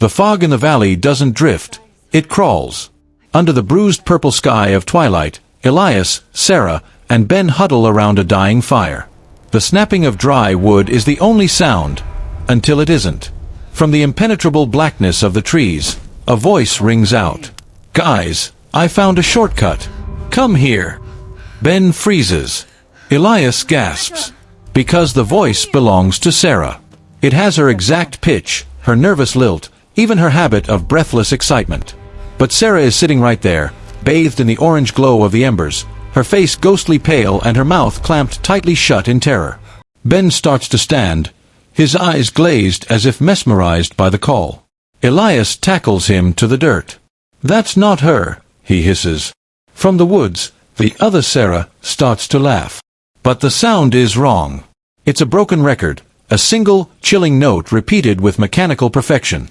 The fog in the valley doesn't drift, it crawls. Under the bruised purple sky of twilight, Elias, Sarah, and Ben huddle around a dying fire. The snapping of dry wood is the only sound, until it isn't. From the impenetrable blackness of the trees, a voice rings out. "Guys, I found a shortcut. Come here." Ben freezes. Elias gasps. Because the voice belongs to Sarah. It has her exact pitch, her nervous lilt, even her habit of breathless excitement. But Sarah is sitting right there, bathed in the orange glow of the embers, her face ghostly pale and her mouth clamped tightly shut in terror. Ben starts to stand, his eyes glazed as if mesmerized by the call. Elias tackles him to the dirt. "That's not her," he hisses. From the woods, the other Sarah starts to laugh. But the sound is wrong. It's a broken record, a single, chilling note repeated with mechanical perfection.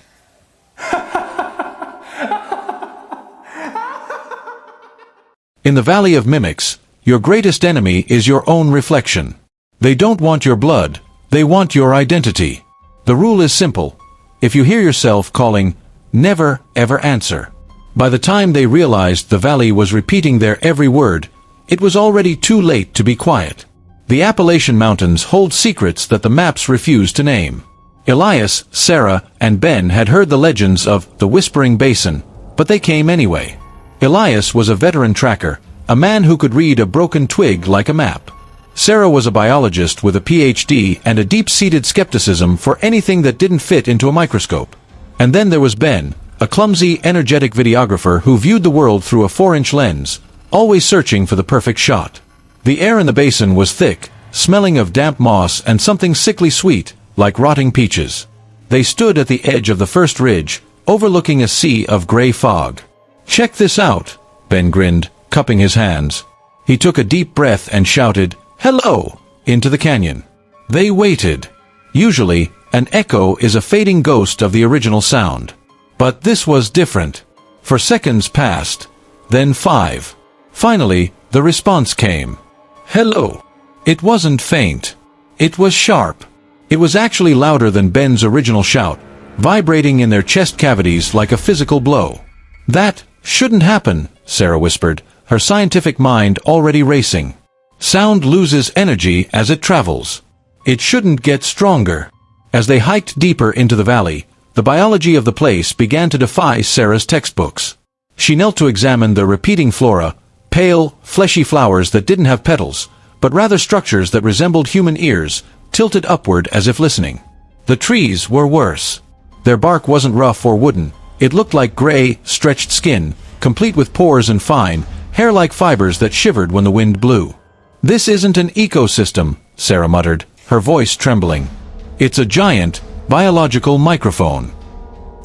In the Valley of Mimics, your greatest enemy is your own reflection. They don't want your blood, they want your identity. The rule is simple. If you hear yourself calling, never ever answer. By the time they realized the valley was repeating their every word, it was already too late to be quiet. The Appalachian Mountains hold secrets that the maps refuse to name. Elias, Sarah, and Ben had heard the legends of the Whispering Basin, but they came anyway. Elias was a veteran tracker, a man who could read a broken twig like a map. Sarah was a biologist with a PhD and a deep-seated skepticism for anything that didn't fit into a microscope. And then there was Ben, a clumsy, energetic videographer who viewed the world through a 4-inch lens, always searching for the perfect shot. The air in the basin was thick, smelling of damp moss and something sickly sweet, like rotting peaches. They stood at the edge of the first ridge, overlooking a sea of gray fog. "Check this out," Ben grinned, cupping his hands. He took a deep breath and shouted, "Hello!" into the canyon. They waited. Usually, an echo is a fading ghost of the original sound. But this was different. For seconds passed, then 5. Finally, the response came. "Hello." It wasn't faint. It was sharp. It was actually louder than Ben's original shout, vibrating in their chest cavities like a physical blow. "That shouldn't happen," Sarah whispered, her scientific mind already racing. "Sound loses energy as it travels. It shouldn't get stronger." As they hiked deeper into the valley, the biology of the place began to defy Sarah's textbooks. She knelt to examine the repeating flora, pale, fleshy flowers that didn't have petals, but rather structures that resembled human ears, tilted upward as if listening. The trees were worse. Their bark wasn't rough or wooden. It looked like gray, stretched skin, complete with pores and fine, hair-like fibers that shivered when the wind blew. "This isn't an ecosystem," Sarah muttered, her voice trembling. "It's a giant, biological microphone."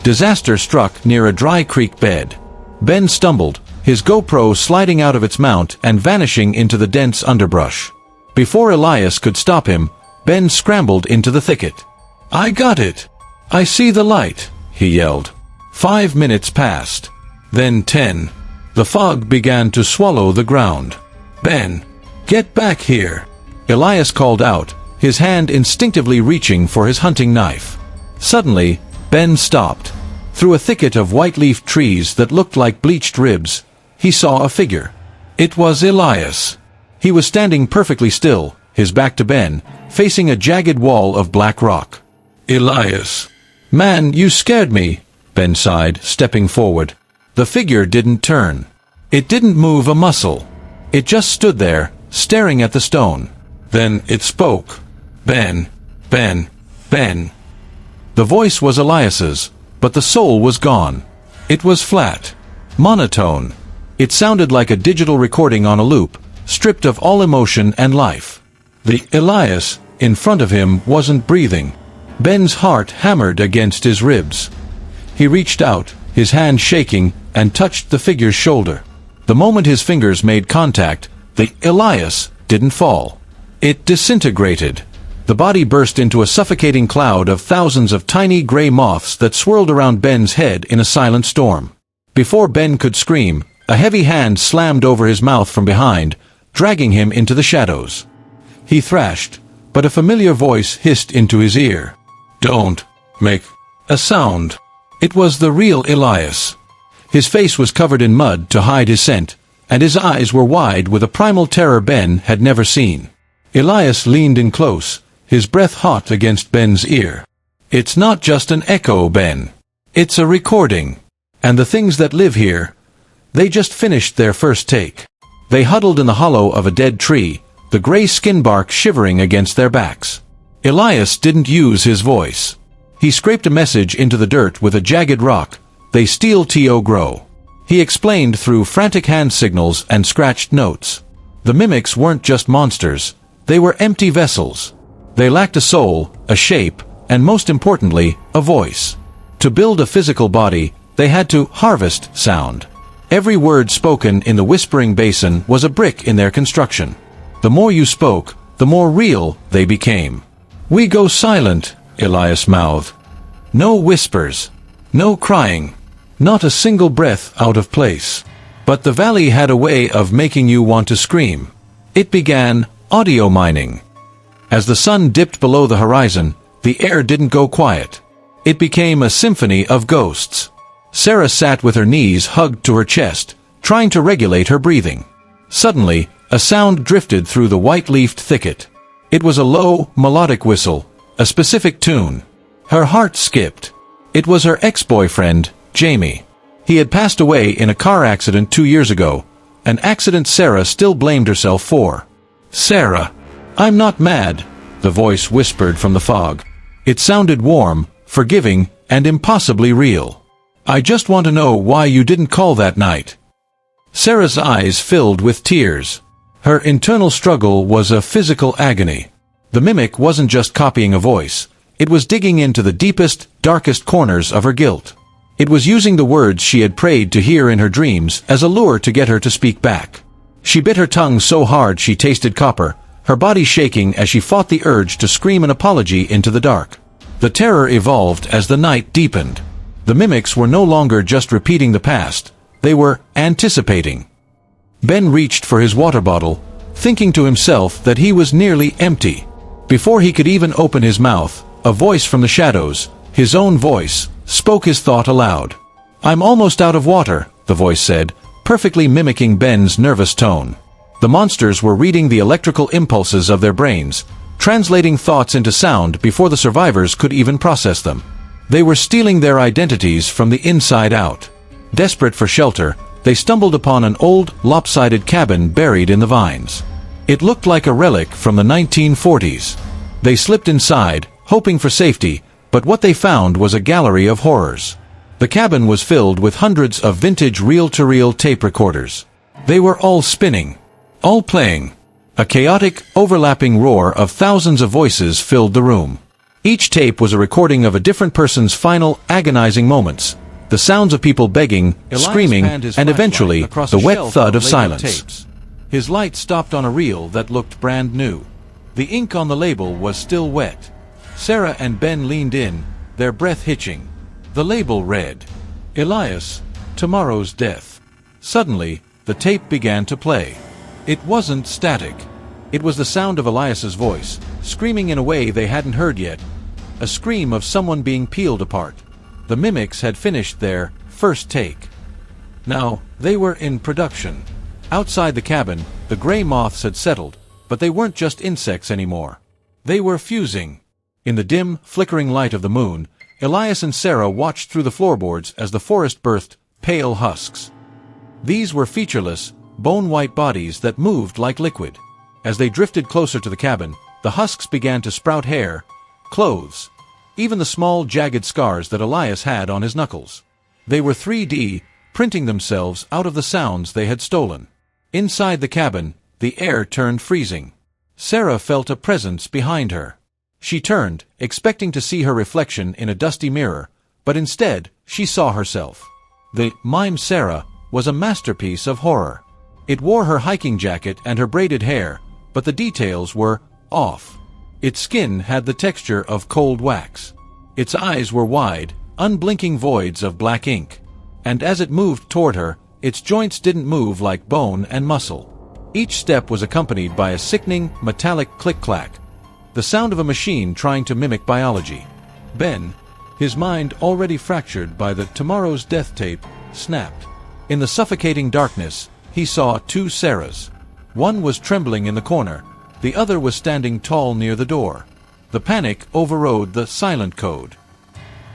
Disaster struck near a dry creek bed. Ben stumbled, his GoPro sliding out of its mount and vanishing into the dense underbrush. Before Elias could stop him, Ben scrambled into the thicket. "I got it! I see the light!" he yelled. 5 minutes passed. Then 10. The fog began to swallow the ground. "Ben, get back here!" Elias called out, his hand instinctively reaching for his hunting knife. Suddenly, Ben stopped. Through a thicket of white-leafed trees that looked like bleached ribs, he saw a figure. It was Elias. He was standing perfectly still, his back to Ben, facing a jagged wall of black rock. "Elias. Man, you scared me," Ben sighed, stepping forward. The figure didn't turn. It didn't move a muscle. It just stood there, staring at the stone. Then it spoke. "Ben, Ben, Ben." The voice was Elias's, but the soul was gone. It was flat, monotone. It sounded like a digital recording on a loop, stripped of all emotion and life. The Elias in front of him wasn't breathing. Ben's heart hammered against his ribs. He reached out, his hand shaking, and touched the figure's shoulder. The moment his fingers made contact, the Elias didn't fall. It disintegrated. The body burst into a suffocating cloud of thousands of tiny gray moths that swirled around Ben's head in a silent storm. Before Ben could scream, a heavy hand slammed over his mouth from behind, dragging him into the shadows. He thrashed, but a familiar voice hissed into his ear. "Don't make a sound." It was the real Elias. His face was covered in mud to hide his scent, and his eyes were wide with a primal terror Ben had never seen. Elias leaned in close, his breath hot against Ben's ear. "It's not just an echo, Ben. It's a recording. And the things that live here, they just finished their first take." They huddled in the hollow of a dead tree, the gray skin bark shivering against their backs. Elias didn't use his voice. He scraped a message into the dirt with a jagged rock. "They steal to grow." He explained through frantic hand signals and scratched notes. The mimics weren't just monsters. They were empty vessels. They lacked a soul, a shape, and most importantly, a voice. To build a physical body, they had to harvest sound. Every word spoken in the whispering basin was a brick in their construction. The more you spoke, the more real they became. "We go silent," Elias mouthed. "No whispers. No crying. Not a single breath out of place." But the valley had a way of making you want to scream. It began audio mining. As the sun dipped below the horizon, the air didn't go quiet. It became a symphony of ghosts. Sarah sat with her knees hugged to her chest, trying to regulate her breathing. Suddenly, a sound drifted through the white-leafed thicket. It was a low, melodic whistle, a specific tune. Her heart skipped. It was her ex-boyfriend, Jamie. He had passed away in a car accident 2 years ago, an accident Sarah still blamed herself for. "Sarah, I'm not mad," the voice whispered from the fog. It sounded warm, forgiving, and impossibly real. "I just want to know why you didn't call that night." Sarah's eyes filled with tears. Her internal struggle was a physical agony. The mimic wasn't just copying a voice. It was digging into the deepest, darkest corners of her guilt. It was using the words she had prayed to hear in her dreams as a lure to get her to speak back. She bit her tongue so hard she tasted copper, her body shaking as she fought the urge to scream an apology into the dark. The terror evolved as the night deepened. The mimics were no longer just repeating the past. They were anticipating. Ben reached for his water bottle, thinking to himself that he was nearly empty. Before he could even open his mouth, a voice from the shadows, his own voice, spoke his thought aloud. "I'm almost out of water," the voice said, perfectly mimicking Ben's nervous tone. The monsters were reading the electrical impulses of their brains, translating thoughts into sound before the survivors could even process them. They were stealing their identities from the inside out. Desperate for shelter, they stumbled upon an old, lopsided cabin buried in the vines. It looked like a relic from the 1940s. They slipped inside, hoping for safety, but what they found was a gallery of horrors. The cabin was filled with hundreds of vintage reel-to-reel tape recorders. They were all spinning, all playing. A chaotic, overlapping roar of thousands of voices filled the room. Each tape was a recording of a different person's final, agonizing moments. The sounds of people begging, screaming, and eventually, the wet thud of silence. His light stopped on a reel that looked brand new. The ink on the label was still wet. Sarah and Ben leaned in, their breath hitching. The label read, "Elias, tomorrow's death." Suddenly, the tape began to play. It wasn't static. It was the sound of Elias's voice, screaming in a way they hadn't heard yet. A scream of someone being peeled apart. The mimics had finished their first take. Now, they were in production. Outside the cabin, the gray moths had settled, but they weren't just insects anymore. They were fusing. In the dim, flickering light of the moon, Elias and Sarah watched through the floorboards as the forest birthed pale husks. These were featureless, bone-white bodies that moved like liquid. As they drifted closer to the cabin, the husks began to sprout hair, clothes, even the small, jagged scars that Elias had on his knuckles. They were 3D, printing themselves out of the sounds they had stolen. Inside the cabin, the air turned freezing. Sarah felt a presence behind her. She turned, expecting to see her reflection in a dusty mirror, but instead, she saw herself. The mime Sarah was a masterpiece of horror. It wore her hiking jacket and her braided hair, but the details were off. Its skin had the texture of cold wax. Its eyes were wide, unblinking voids of black ink. And as it moved toward her, its joints didn't move like bone and muscle. Each step was accompanied by a sickening, metallic click-clack, the sound of a machine trying to mimic biology. Ben, His mind, already fractured by the tomorrow's death tape, snapped. In the suffocating darkness, he saw two Sarahs. One was trembling in the corner, the other was standing tall near the door. The panic overrode the silent code.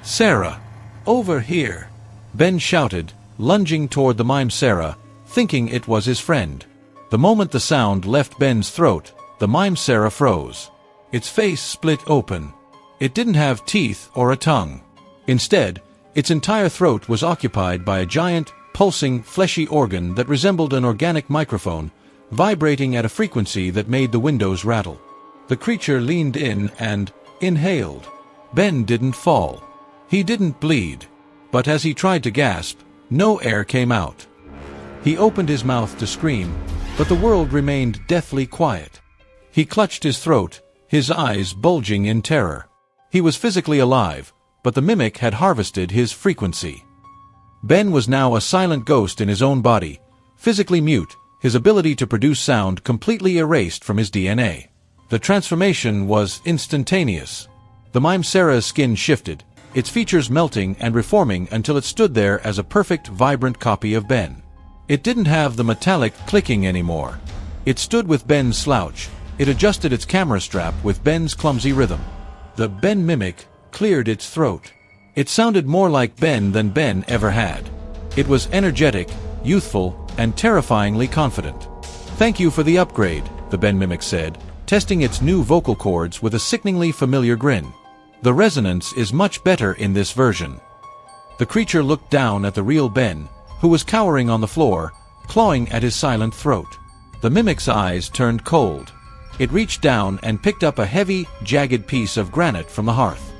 "Sarah! Over here!" Ben shouted, lunging toward the mime Sarah, thinking it was his friend. The moment the sound left Ben's throat, the mime Sarah froze. Its face split open. It didn't have teeth or a tongue. Instead, its entire throat was occupied by a giant, pulsing, fleshy organ that resembled an organic microphone, vibrating at a frequency that made the windows rattle. The creature leaned in and inhaled. Ben didn't fall. He didn't bleed. But as he tried to gasp, no air came out. He opened his mouth to scream, but the world remained deathly quiet. He clutched his throat, his eyes bulging in terror. He was physically alive, but the mimic had harvested his frequency. Ben was now a silent ghost in his own body, physically mute, his ability to produce sound completely erased from his DNA. The transformation was instantaneous. The mime Sarah's skin shifted, its features melting and reforming until it stood there as a perfect, vibrant copy of Ben. It didn't have the metallic clicking anymore. It stood with Ben's slouch. It adjusted its camera strap with Ben's clumsy rhythm. The Ben mimic cleared its throat. It sounded more like Ben than Ben ever had. It was energetic, youthful, and terrifyingly confident. "Thank you for the upgrade," the Ben mimic said, testing its new vocal cords with a sickeningly familiar grin. "The resonance is much better in this version." The creature looked down at the real Ben, who was cowering on the floor, clawing at his silent throat. The mimic's eyes turned cold. It reached down and picked up a heavy, jagged piece of granite from the hearth.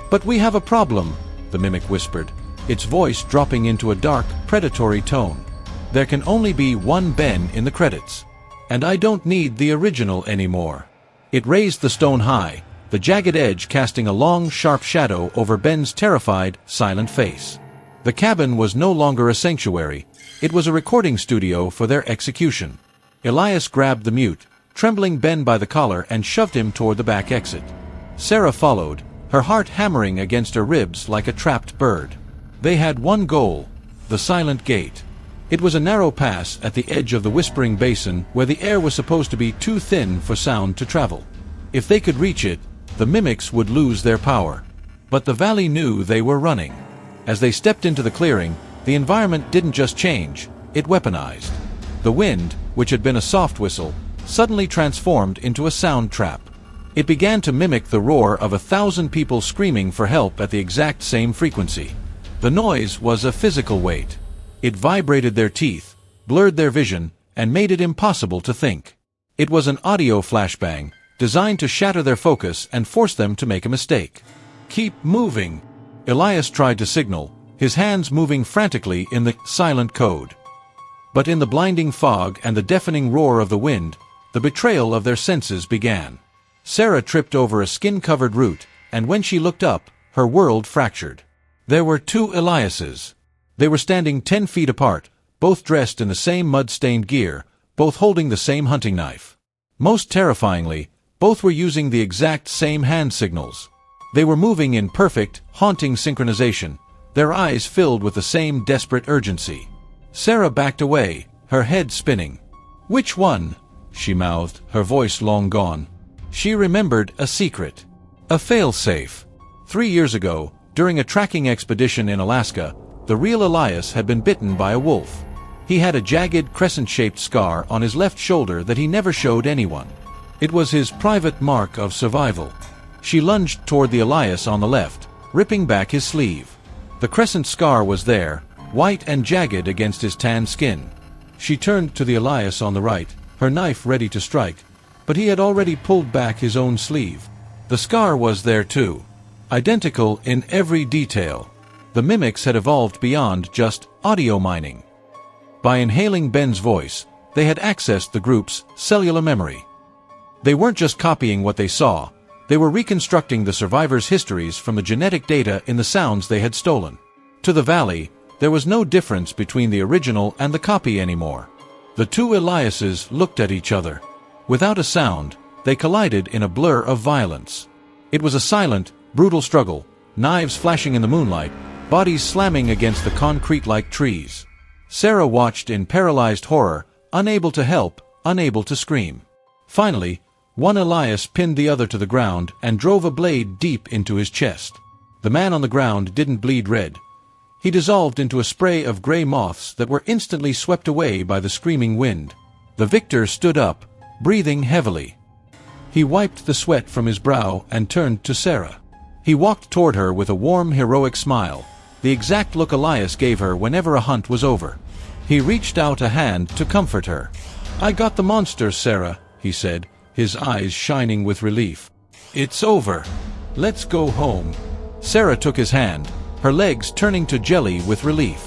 "But we have a problem," the mimic whispered, its voice dropping into a dark, predatory tone. "There can only be one Ben in the credits. And I don't need the original anymore." It raised the stone high, the jagged edge casting a long, sharp shadow over Ben's terrified, silent face. The cabin was no longer a sanctuary. It was a recording studio for their execution. Elias grabbed the mute, trembling Ben by the collar, and shoved him toward the back exit. Sarah followed, her heart hammering against her ribs like a trapped bird. They had one goal: the silent gate. It was a narrow pass at the edge of the whispering basin where the air was supposed to be too thin for sound to travel. If they could reach it, the mimics would lose their power. But the valley knew they were running. As they stepped into the clearing, the environment didn't just change, it weaponized. The wind, which had been a soft whistle, suddenly transformed into a sound trap. It began to mimic the roar of 1,000 people screaming for help at the exact same frequency. The noise was a physical weight. It vibrated their teeth, blurred their vision, and made it impossible to think. It was an audio flashbang, designed to shatter their focus and force them to make a mistake. "Keep moving," Elias tried to signal, his hands moving frantically in the silent code. But in the blinding fog and the deafening roar of the wind, the betrayal of their senses began. Sarah tripped over a skin-covered root, and when she looked up, her world fractured. There were two Eliases. They were standing 10 feet apart, both dressed in the same mud-stained gear, both holding the same hunting knife. Most terrifyingly, both were using the exact same hand signals. They were moving in perfect, haunting synchronization, their eyes filled with the same desperate urgency. Sarah backed away, her head spinning. "Which one?" she mouthed, her voice long gone. She remembered a secret. A fail-safe. 3 years ago, during a tracking expedition in Alaska, the real Elias had been bitten by a wolf. He had a jagged, crescent-shaped scar on his left shoulder that he never showed anyone. It was his private mark of survival. She lunged toward the Elias on the left, ripping back his sleeve. The crescent scar was there, white and jagged against his tan skin. She turned to the Elias on the right, her knife ready to strike, but he had already pulled back his own sleeve. The scar was there too, identical in every detail. The mimics had evolved beyond just audio mining. By inhaling Ben's voice, they had accessed the group's cellular memory. They weren't just copying what they saw, they were reconstructing the survivors' histories from the genetic data in the sounds they had stolen. To the valley, there was no difference between the original and the copy anymore. The two Eliases looked at each other. Without a sound, they collided in a blur of violence. It was a silent, brutal struggle, knives flashing in the moonlight, bodies slamming against the concrete-like trees. Sarah watched in paralyzed horror, unable to help, unable to scream. Finally, one Elias pinned the other to the ground and drove a blade deep into his chest. The man on the ground didn't bleed red. He dissolved into a spray of gray moths that were instantly swept away by the screaming wind. The victor stood up, breathing heavily. He wiped the sweat from his brow and turned to Sarah. He walked toward her with a warm, heroic smile, the exact look Elias gave her whenever a hunt was over. He reached out a hand to comfort her. "I got the monster, Sarah," he said, his eyes shining with relief. "It's over. Let's go home." Sarah took his hand, her legs turning to jelly with relief.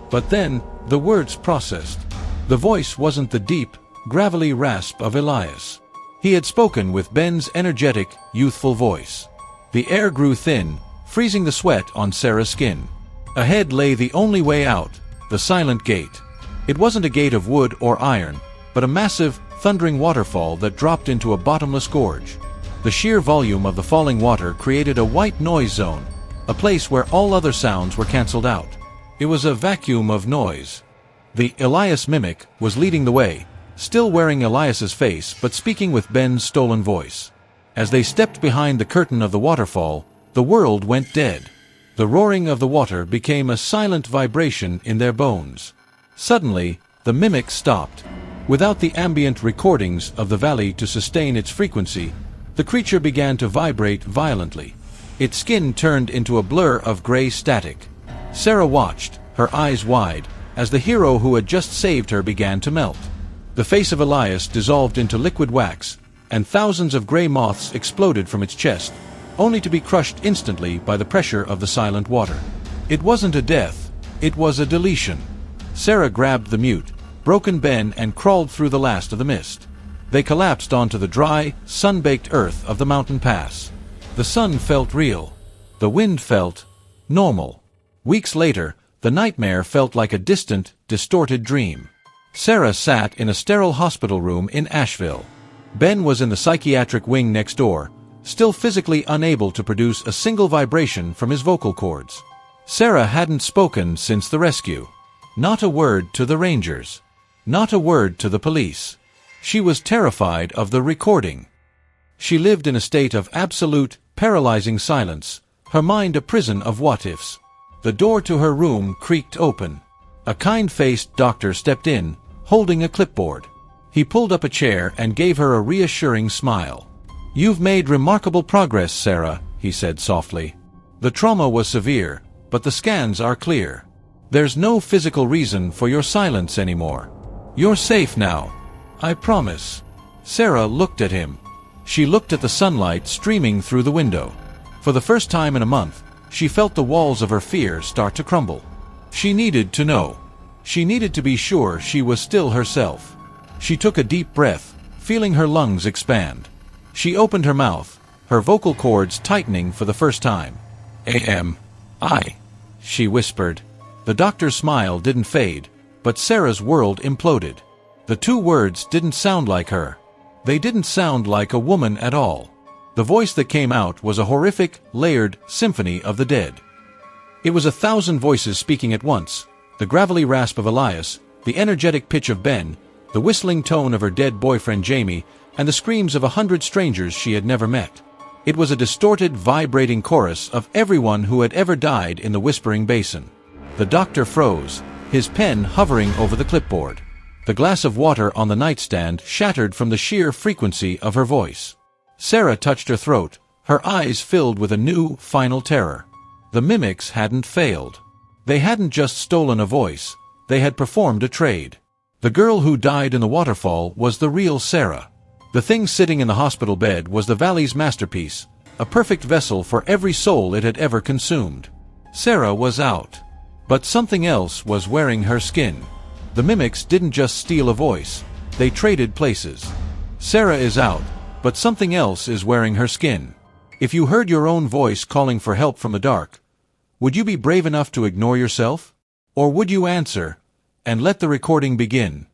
But then, the words processed. The voice wasn't the deep, gravelly rasp of Elias. He had spoken with Ben's energetic, youthful voice. The air grew thin, freezing the sweat on Sarah's skin. Ahead lay the only way out, the silent gate. It wasn't a gate of wood or iron, but a massive, thundering waterfall that dropped into a bottomless gorge. The sheer volume of the falling water created a white noise zone, a place where all other sounds were cancelled out. It was a vacuum of noise. The Elias mimic was leading the way, still wearing Elias's face but speaking with Ben's stolen voice. As they stepped behind the curtain of the waterfall, the world went dead. The roaring of the water became a silent vibration in their bones. Suddenly, the mimic stopped. Without the ambient recordings of the valley to sustain its frequency, the creature began to vibrate violently. Its skin turned into a blur of gray static. Sarah watched, her eyes wide, as the hero who had just saved her began to melt. The face of Elias dissolved into liquid wax, and thousands of gray moths exploded from its chest, only to be crushed instantly by the pressure of the silent water. It wasn't a death, it was a deletion. Sarah grabbed the mute, broken Ben and crawled through the last of the mist. They collapsed onto the dry, sun-baked earth of the mountain pass. The sun felt real. The wind felt normal. Weeks later, the nightmare felt like a distant, distorted dream. Sarah sat in a sterile hospital room in Asheville. Ben was in the psychiatric wing next door, still physically unable to produce a single vibration from his vocal cords. Sarah hadn't spoken since the rescue. Not a word to the rangers. Not a word to the police. She was terrified of the recording. She lived in a state of absolute, paralyzing silence, her mind a prison of what-ifs. The door to her room creaked open. A kind-faced doctor stepped in, holding a clipboard. He pulled up a chair and gave her a reassuring smile. "You've made remarkable progress, Sarah," he said softly. "The trauma was severe, but the scans are clear. There's no physical reason for your silence anymore. You're safe now. I promise." Sarah looked at him. She looked at the sunlight streaming through the window. For the first time in a month, she felt the walls of her fear start to crumble. She needed to know. She needed to be sure she was still herself. She took a deep breath, feeling her lungs expand. She opened her mouth, her vocal cords tightening for the first time. "I," she whispered. The doctor's smile didn't fade, but Sarah's world imploded. The two words didn't sound like her. They didn't sound like a woman at all. The voice that came out was a horrific, layered symphony of the dead. It was 1,000 voices speaking at once, the gravelly rasp of Elias, the energetic pitch of Ben, the whistling tone of her dead boyfriend Jamie, and the screams of 100 strangers she had never met. It was a distorted, vibrating chorus of everyone who had ever died in the Whispering Basin. The doctor froze, his pen hovering over the clipboard. The glass of water on the nightstand shattered from the sheer frequency of her voice. Sarah touched her throat, her eyes filled with a new, final terror. The mimics hadn't failed. They hadn't just stolen a voice, they had performed a trade. The girl who died in the waterfall was the real Sarah. The thing sitting in the hospital bed was the valley's masterpiece, a perfect vessel for every soul it had ever consumed. Sarah was out. But something else was wearing her skin. The mimics didn't just steal a voice, they traded places. Sarah is out, but something else is wearing her skin. If you heard your own voice calling for help from the dark, would you be brave enough to ignore yourself? Or would you answer, and let the recording begin?